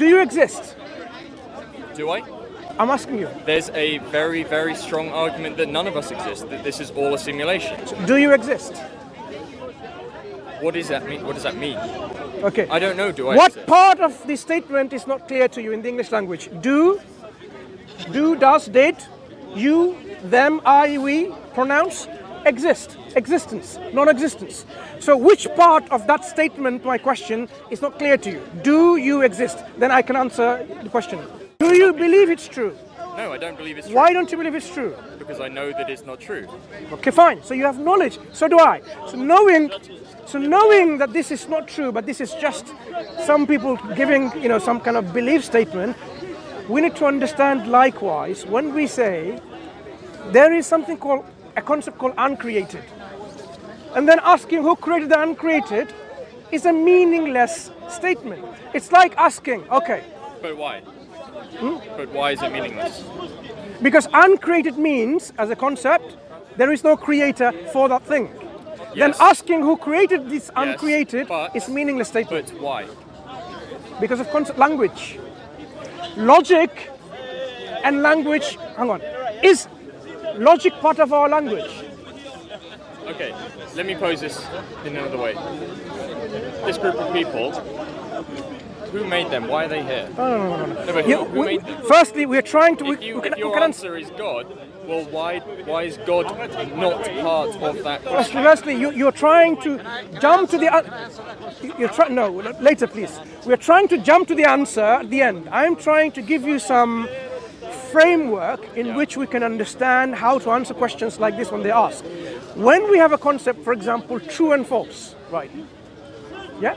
Do you exist? Do I? I'm asking you. There's a very, very strong argument that none of us exist, that this is all a simulation. Do you exist? What does that mean? What does that mean? Okay. I don't know, do I What exist? part of the statement is not clear to you in the English language? Do, does, did, you, them, I, we, pronounce, exist, existence, non-existence. So which part of that statement, my question, is not clear to you? Do you exist? Then I can answer the question. Do you believe it's true? No, I don't believe it's true. Why don't you believe it's true? Because I know that it's not true. Okay, fine. So you have knowledge. So do I. So knowing that this is not true, but this is just some people giving, some kind of belief statement, we need to understand likewise when we say there is something called a concept called uncreated. And then asking who created the uncreated is a meaningless statement. It's like asking, okay. But why? But why is it meaningless? Because uncreated means, as a concept, there is no creator for that thing. Yes. Then asking who created this uncreated but- is meaningless statement. But why? Because of concept language. Logic and language, is logic part of our language? Okay, let me pose this in another way. This group of people, who made them? Why are they here? No. No, but who made them? Firstly, we're trying to... If your answer is God, well, why is God not part of that question? Firstly, you're trying to jump to the... No, later please. We're trying to jump to the answer at the end. I'm trying to give you some framework in which we can understand how to answer questions like this when they ask. When we have a concept, for example, true and false, right? Yeah?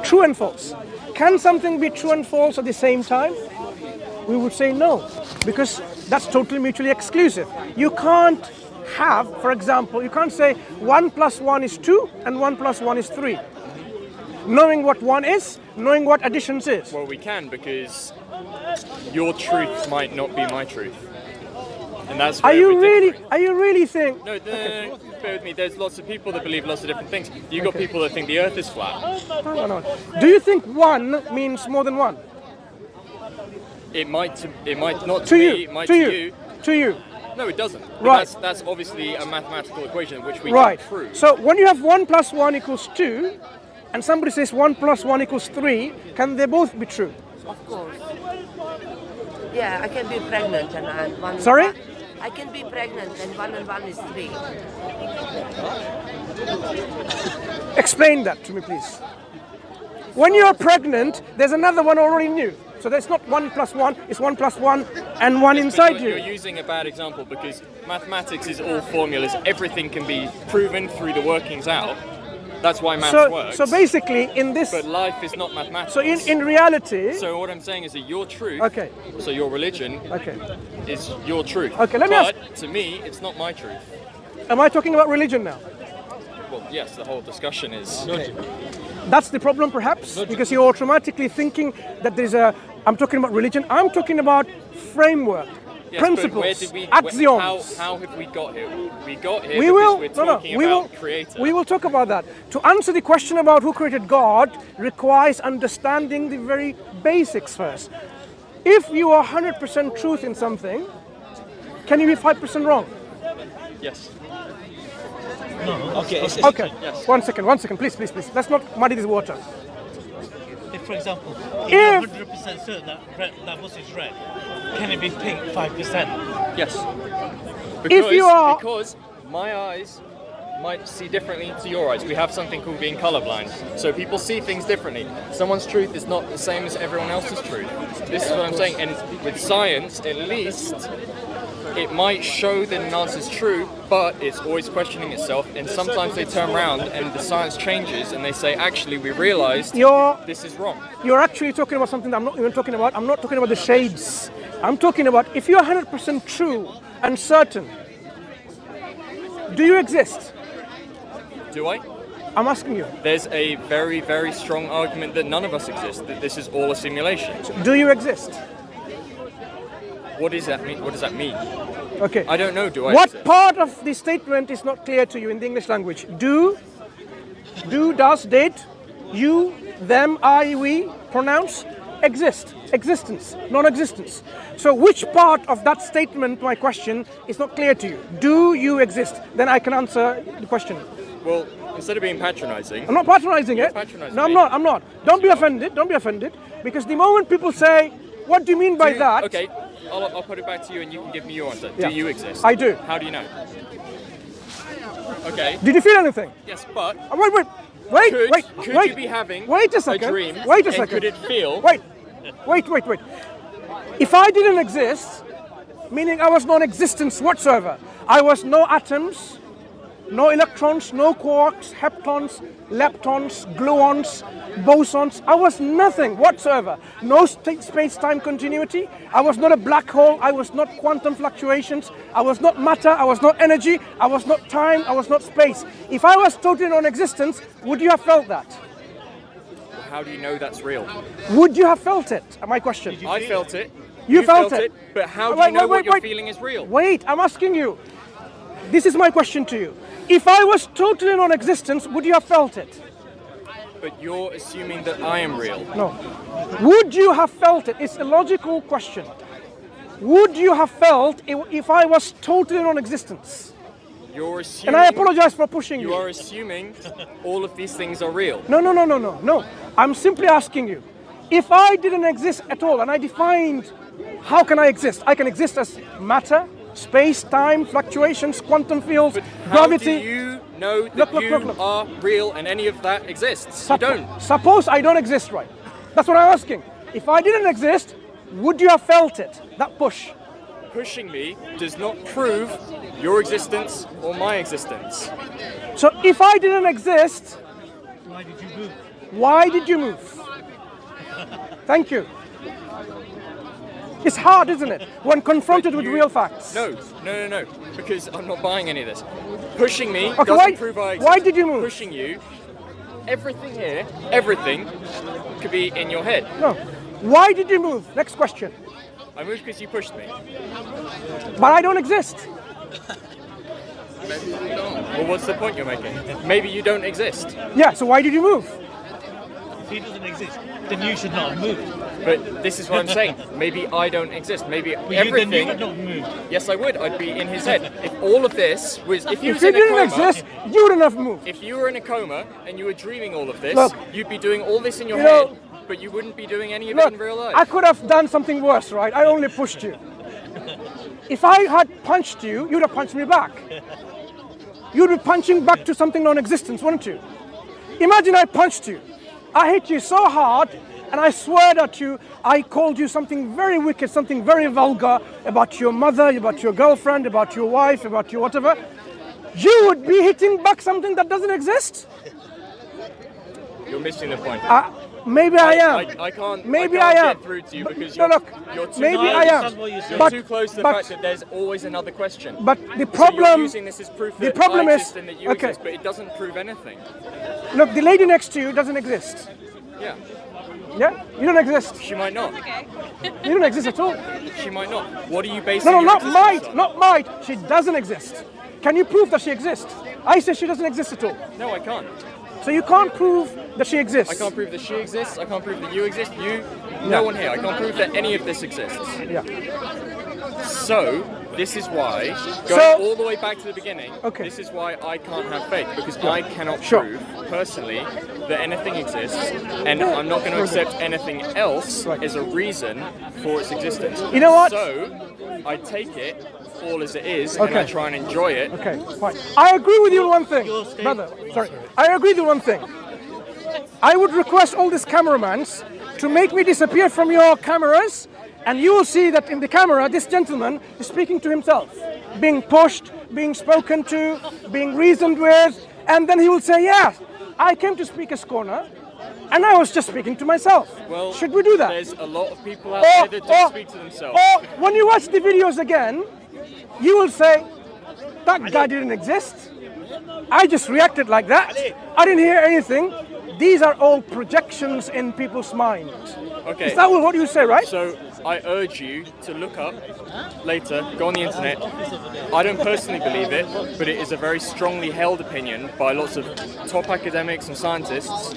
True and false. Can something be true and false at the same time? We would say no, because that's totally mutually exclusive. You can't have, for example, you can't say 1 + 1 is 2 and 1 + 1 is 3. Knowing what 1 is, knowing what additions is. Well, we can, because your truth might not be my truth. And that's where we're differing. Are you really think? No, bear with me. There's lots of people that believe lots of different things. You got people that think the Earth is flat. No. Do you think 1 means more than 1? It might not To me. you. It might To to you. you. To you. No, it doesn't. But Right. That's obviously a mathematical equation which we Right. can prove. So when you have 1 + 1 = 2, and somebody says 1 + 1 = 3, can they both be true? Of course. Yeah, I can be pregnant and one. Sorry? I can be pregnant and 1 is 3. Explain that to me, please. When you're pregnant, there's another one already new. So there's not 1 + 1, it's 1 + 1 and 1 inside You're you. using a bad example, because mathematics is all formulas. Everything can be proven through the workings out. That's why maths works. So basically, in this... But life is not mathematics. So in reality... So what I'm saying is that your truth, Okay. so your religion, Okay. is your truth. Okay, let me But to me, it's not my truth. Am I talking about religion now? Well, yes, the whole discussion is. That's the problem, perhaps, because you're automatically thinking that there's a... I'm talking about religion. I'm talking about framework, Yes, principles, but where did we, axioms. How have we got here? We got here We because will. we're No, talking we will. about creator. We will talk about that. To answer the question about who created God requires understanding the very basics first. If you are 100% truth in something, can you be 5% wrong? Yes. Okay. Okay. Yes. One second, please. Let's not muddy this water. If, for example, If- you're 100% certain that bus is red, can it be pink 5%? Yes. If you are- Because my eyes might see differently to your eyes. We have something called being colorblind. So people see things differently. Someone's truth is not the same as everyone else's truth. This is what I'm saying. And with science, at least, it might show that an answer is true, but it's always questioning itself. And sometimes they turn around and the science changes and they say, actually, we realized this is wrong. You're actually talking about something that I'm not even talking about. I'm not talking about the shades. I'm talking about if you're 100% true and certain, do you exist? Do I? I'm asking you. There's a very, very strong argument that none of us exist, that this is all a simulation. Do you exist? What does that mean? What does that mean? Okay. I don't know, do I What exist? part of the statement is not clear to you in the English language? Do, does, did, you, them, I, we, pronounce, exist? Existence, non-existence. So which part of that statement, my question, is not clear to you? Do you exist? Then I can answer the question. Well, instead of being patronizing, I'm not patronizing it. patronizing No, I'm me. not. I'm not. Don't be offended. Don't be offended. Because the moment people say, "What do you mean by that?" Okay, I'll put it back to you and you can give me your answer. Yeah. Do you exist? I do. How do you know? Okay. Did you feel anything? Yes, but could you be having Wait a second. a dream? Wait a and second. could it feel? Wait. If I didn't exist, meaning I was non-existence whatsoever, I was no atoms, no electrons, no quarks, heptons, leptons, gluons, bosons. I was nothing whatsoever. No space-time continuity. I was not a black hole. I was not quantum fluctuations. I was not matter. I was not energy. I was not time. I was not space. If I was totally non-existence, would you have felt that? How do you know that's real? Would you have felt it? My question. I felt it. You felt it. But how do you know what you're feeling is real? Wait, I'm asking you. This is my question to you. If I was totally non-existence, would you have felt it? But you're assuming that I am real. No. Would you have felt it? It's a logical question. Would you have felt it if I was totally non-existence? You're assuming. And I apologize for pushing you. You are assuming all of these things are real. No. I'm simply asking you. If I didn't exist at all, and I defined how can I exist? I can exist as matter, space, time, fluctuations, quantum fields, gravity. How do you know that you are real and any of that exists? You don't. Suppose I don't exist, right? That's what I'm asking. If I didn't exist, would you have felt it? That push. Pushing me does not prove your existence or my existence. So if I didn't exist, Why did you move? why did you move? Thank you. It's hard, isn't it? When confronted with real facts. No. Because I'm not buying any of this. Pushing me Okay, doesn't prove I exist. why did you move? Pushing you, everything here, everything could be in your head. No. Why did you move? Next question. I moved because you pushed me. But I don't exist. Well, what's the point you're making? Maybe you don't exist. Yeah, so why did you move? If he doesn't exist, then you should not have moved. But this is what I'm saying. Maybe I don't exist. Maybe Then you everything. would not have moved. Yes, I would. I'd be in his head. If all of this was, if you If was you in a didn't coma, exist, you wouldn't have moved. if you were in a coma and you were dreaming all of this, Look, you'd be doing all this in your you know- head, but you wouldn't be doing any of Look, it in real life. I could have done something worse, right? I only pushed you. If I had punched you, you'd have punched me back. You'd be punching back to something non-existent, wouldn't you? Imagine I punched you. I hit you so hard, and I swear at you, I called you something very wicked, something very vulgar about your mother, about your girlfriend, about your wife, about your whatever. You would be hitting back something that doesn't exist? You're missing the point. Maybe I am. I can't. Maybe I I can't am. get through to you because No, look, you're too. maybe close. I am. You're But- too close to the but- fact that there's always another question. But the So problem, you're using this as proof the that problem I is- exist and that you okay. exist, but it doesn't prove anything. look, the lady next to you doesn't exist. Yeah, Yeah? You don't exist. she might not. You don't exist at all. She might not. What are you basing No, your not existence might, on? not might. She doesn't exist. Can you prove that she exists? I say she doesn't exist at all. No, I can't. So you can't prove that she exists. I can't prove that she exists. I can't prove that you exist. No one here. I can't prove that any of this exists. Yeah. So, this is why, going So- all the way back to the beginning, Okay. this is why I can't have faith, because I cannot Sure. prove, personally, that anything exists, and I'm not going to accept anything else Right. as a reason for its existence. You know what? So, I take it all as it is, and I Okay. try and enjoy it. Okay, fine. I agree with you on one thing, Your state- brother. Sorry. I agree with you on one thing. I would request all these cameramans to make me disappear from your cameras, and you will see that in the camera, this gentleman is speaking to himself, being pushed, being spoken to, being reasoned with, and then he will say, yeah, I came to Speaker's Corner, and I was just speaking to myself. Well, should we do that? There's a lot of people out there that do speak to themselves. Or when you watch the videos again, you will say, that guy didn't exist. I just reacted like that. I didn't hear anything. These are all projections in people's minds. Okay. Is that what you say, right? So I urge you to look up later, go on the internet. I don't personally believe it, but it is a very strongly held opinion by lots of top academics and scientists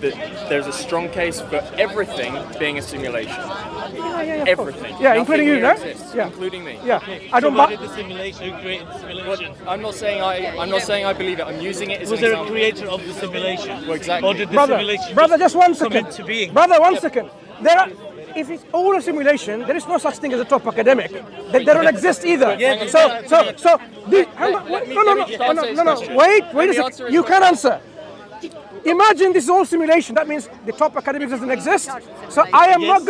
that there's a strong case for everything being a simulation. Yeah, Everything. Yeah, Nothing including you, here no? exists, Yeah. including me. Yeah. I So don't who buy. did the simulation? Who created the simulation? I'm not saying I believe it. I'm using it as Was an there a example. creator of the simulation? Well, exactly. Or did the Brother, simulation just one come second. into being? Brother, 1 second. If it's all a simulation, there is no such thing as a top academic. They don't exist either. Yeah, So, hang on, let me no, answer his question. wait Let a me second. answer his You can question. answer. Imagine this is all simulation. That means the top academics doesn't exist. So I am not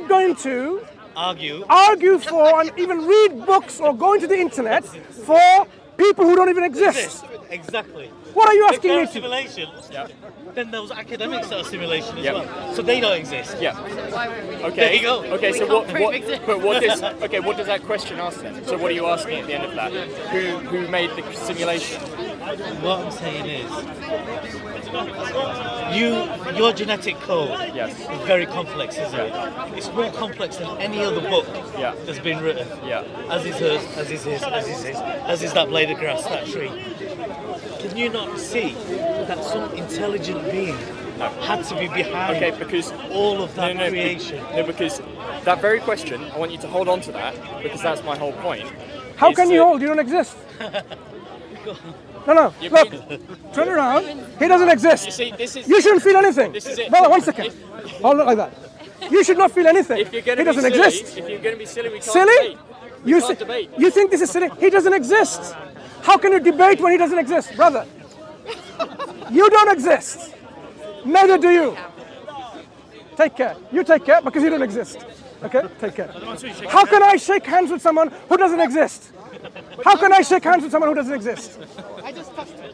going to Argue. for and even read books or go into the internet for people who don't even exist. Exactly. What are you If asking there me are to? simulations, Yeah. then those academics that are simulation as Yeah. well. So they don't exist. Yeah. Okay. There you go. Okay. So We what? can't prove existence. But what does that question ask then? So what are you asking at the end of that? Who made the simulation? What I'm saying is, your genetic code Yes. is very complex, isn't it? It's more complex than any other book Yeah. that's been written. Yeah. As is hers, as is his, as is his, as is that blade of grass, that tree. Can you not see that some intelligent being had to be behind Because all of that creation? No, because that very question, I want you to hold on to that because that's my whole point. How is can you that- hold? You don't exist. No. You Look, mean- turn around. He doesn't exist. You see, this is. You shouldn't feel anything. This is it. Brother, 1 second. Hold it like that. You should not feel anything. If you're going He to be doesn't silly, exist. if you're going to be silly, we can't Silly? debate. We can't debate. You think this is silly? He doesn't exist. How can you debate when he doesn't exist? Brother, you don't exist. Neither do you. Take care. You take care because you don't exist. Okay? Take care. How can I shake hands with someone who doesn't exist? How can I shake hands with someone who doesn't exist? I just touched it.